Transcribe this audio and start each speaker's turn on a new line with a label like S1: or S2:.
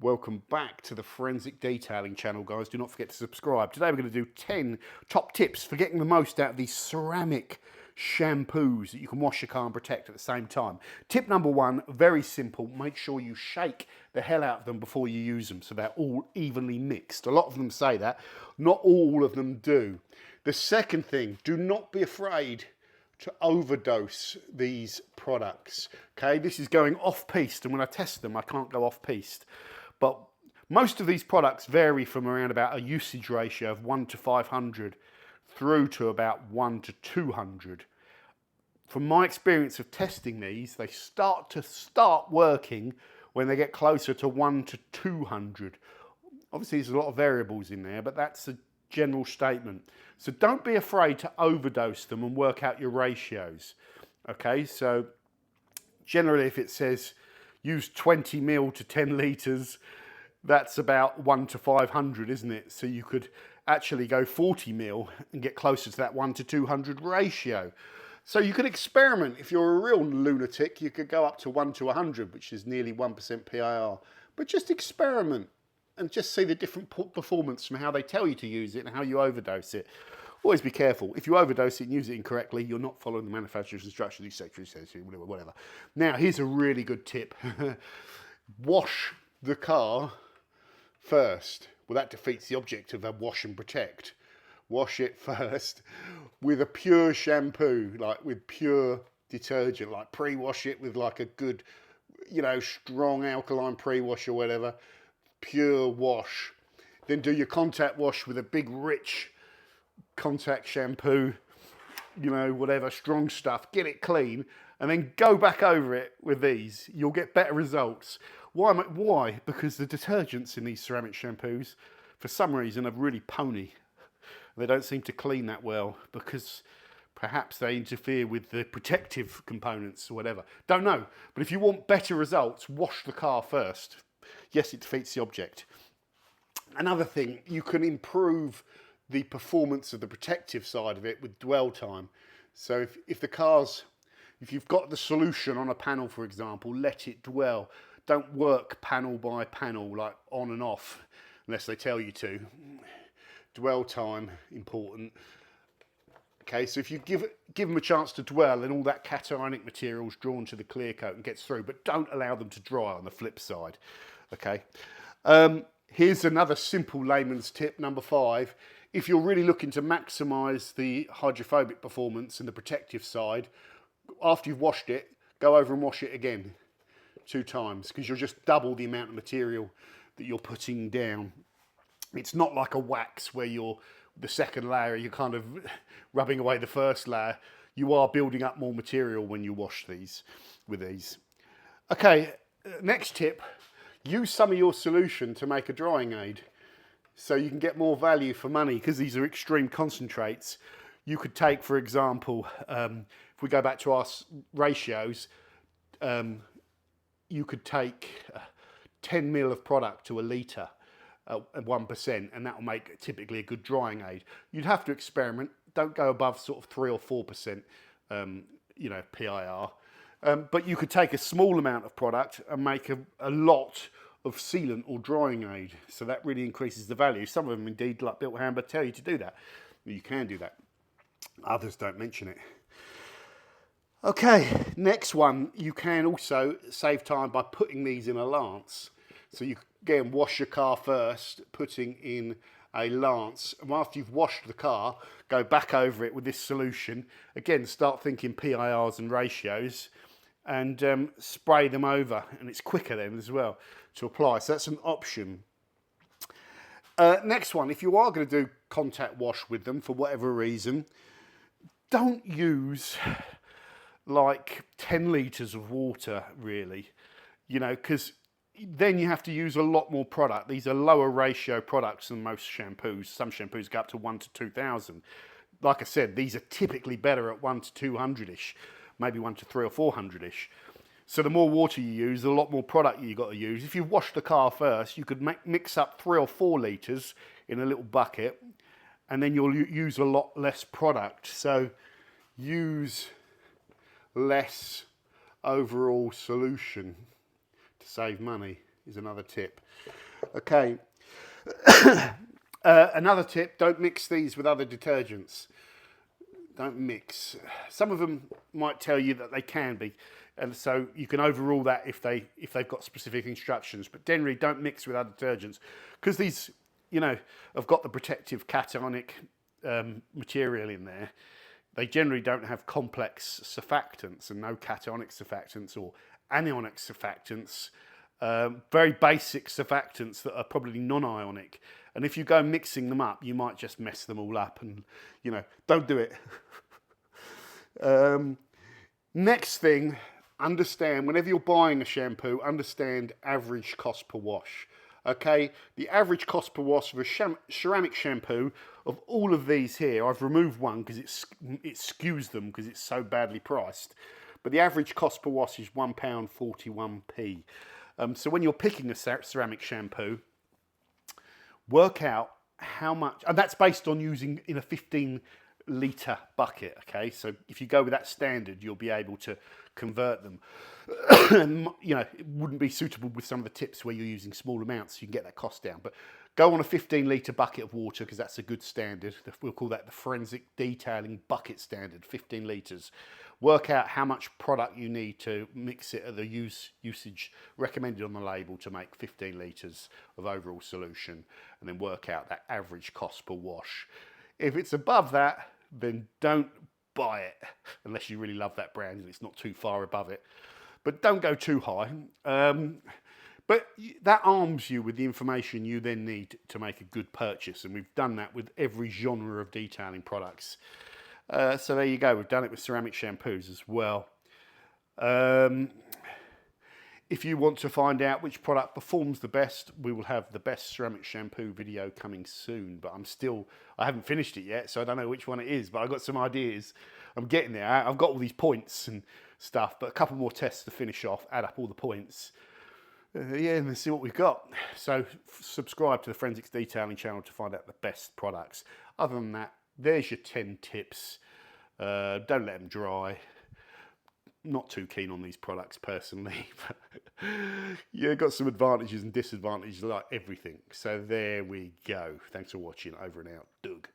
S1: Welcome back to the Forensic Detailing channel, guys. Do not forget to subscribe. Today we're going to do 10 top tips for getting the most out of these ceramic shampoos that you can wash your car and protect at the same time. Tip number one, very simple. Make sure you shake the hell out of them before you use them so they're all evenly mixed. A lot of them say that. Not all of them do. The second thing, do not be afraid to overdose these products. Okay, this is going off-piste, and when I test them, I can't go off-piste. But most of these products vary from around about a usage ratio of 1 to 500 through to about 1 to 200. From my experience of testing these, they start working when they get closer to 1 to 200. Obviously, there's a lot of variables in there, but that's a general statement. So don't be afraid to overdose them and work out your ratios. Okay, so generally if it says use 20 mil to 10 litres, that's about 1 to 500, isn't it? So you could actually go 40 mil and get closer to that 1 to 200 ratio. So you could experiment. If you're a real lunatic, you could go up to 1 to 100, which is nearly 1% PIR. But just experiment and just see the different performance from how they tell you to use it and how you overdose it. Always be careful. If you overdose it and use it incorrectly, you're not following the manufacturer's instructions, etc., whatever. Now, here's a really good tip. Wash the car first. Well, that defeats the object of a wash and protect. Wash it first with a pure shampoo, like with pure detergent, like pre-wash it with like a good, strong alkaline pre-wash or whatever. Pure wash. Then do your contact wash with a big, rich contact shampoo, whatever, strong stuff. Get it clean and then go back over it with these. You'll get better results. Why? Because the detergents in these ceramic shampoos, for some reason, are really pony. They don't seem to clean that well because perhaps they interfere with the protective components or whatever. Don't know. But if you want better results, wash the car first. Yes, it defeats the object. Another thing, you can improve the performance of the protective side of it with dwell time. So if you've got the solution on a panel, for example, let it dwell. Don't work panel by panel, like on and off, unless they tell you to. Dwell time, important. Okay, so if you give them a chance to dwell, then all that cationic material is drawn to the clear coat and gets through, but don't allow them to dry on the flip side. Okay, here's another simple layman's tip, number 5. If you're really looking to maximise the hydrophobic performance and the protective side, after you've washed it, go over and wash it again 2 times, because you'll just double the amount of material that you're putting down. It's not like a wax where the second layer, you're kind of rubbing away the first layer. You are building up more material when you wash these with these. Okay, next tip, use some of your solution to make a drying aid so you can get more value for money, because these are extreme concentrates. You could take, for example, if we go back to our ratios, you could take 10 mil of product to a litre at 1%, and that will make typically a good drying aid. You'd have to experiment. Don't go above sort of 3 or 4%, PIR. But you could take a small amount of product and make a lot of sealant or drying aid. So that really increases the value. Some of them, indeed, like Bilt, Hamber, tell you to do that. You can do that. Others don't mention it. Okay, next one. You can also save time by putting these in a lance. So you, again, wash your car first, putting in a lance. And after you've washed the car, go back over it with this solution. Again, start thinking PIRs and ratios and spray them over. And it's quicker then as well to apply. So that's an option. Next one, if you are going to do contact wash with them for whatever reason, don't use like 10 litres of water, really, because then you have to use a lot more product. These are lower ratio products than most shampoos. Some shampoos go up to 1 to 2,000. Like I said, these are typically better at 1 to 200-ish, maybe 1 to 300 or 400-ish. So the more water you use, a lot more product you've got to use. If you wash the car first, you could mix up 3 or 4 litres in a little bucket, and then you'll use a lot less product. So use less overall solution to save money. is another tip. Okay. Another tip, don't mix these with other detergents. Don't mix. Some of them might tell you that they can be, and so you can overrule that if they've got specific instructions. But generally, don't mix with other detergents, because these, you know, have got the protective cationic material in there. They generally don't have complex surfactants and no cationic surfactants or anionic surfactants. Very basic surfactants that are probably non-ionic. And if you go mixing them up, you might just mess them all up, and, you know, don't do it. Next thing, understand, whenever you're buying a shampoo, understand average cost per wash. Okay, the average cost per wash of a ceramic shampoo, of all of these here, I've removed one because it skews them because it's so badly priced. But the average cost per wash is £1.41p. So when you're picking a ceramic shampoo, work out how much, and that's based on using in a 15-litre bucket, okay? So if you go with that standard, you'll be able to convert them. You know, it wouldn't be suitable with some of the tips where you're using small amounts, so you can get that cost down. But go on a 15-litre bucket of water, because that's a good standard. We'll call that the forensic detailing bucket standard, 15 litres. Work out how much product you need to mix it at the usage recommended on the label to make 15 litres of overall solution, and then work out that average cost per wash. If it's above that, then don't buy it, unless you really love that brand and it's not too far above it. But don't go too high. But that arms you with the information you then need to make a good purchase, and we've done that with every genre of detailing products. So there you go, we've done it with ceramic shampoos as well. If you want to find out which product performs the best, we will have the best ceramic shampoo video coming soon. But I haven't finished it yet, so I don't know which one it is, but I've got some ideas. I'm getting there. I've got all these points and stuff, but a couple more tests to finish off, add up all the points. Yeah, and see what we've got. So subscribe to the Forensics Detailing channel to find out the best products. Other than that, there's your 10 tips. Don't let them dry. Not too keen on these products personally, but yeah, got some advantages and disadvantages like everything. So there we go. Thanks for watching. Over and out. Doug.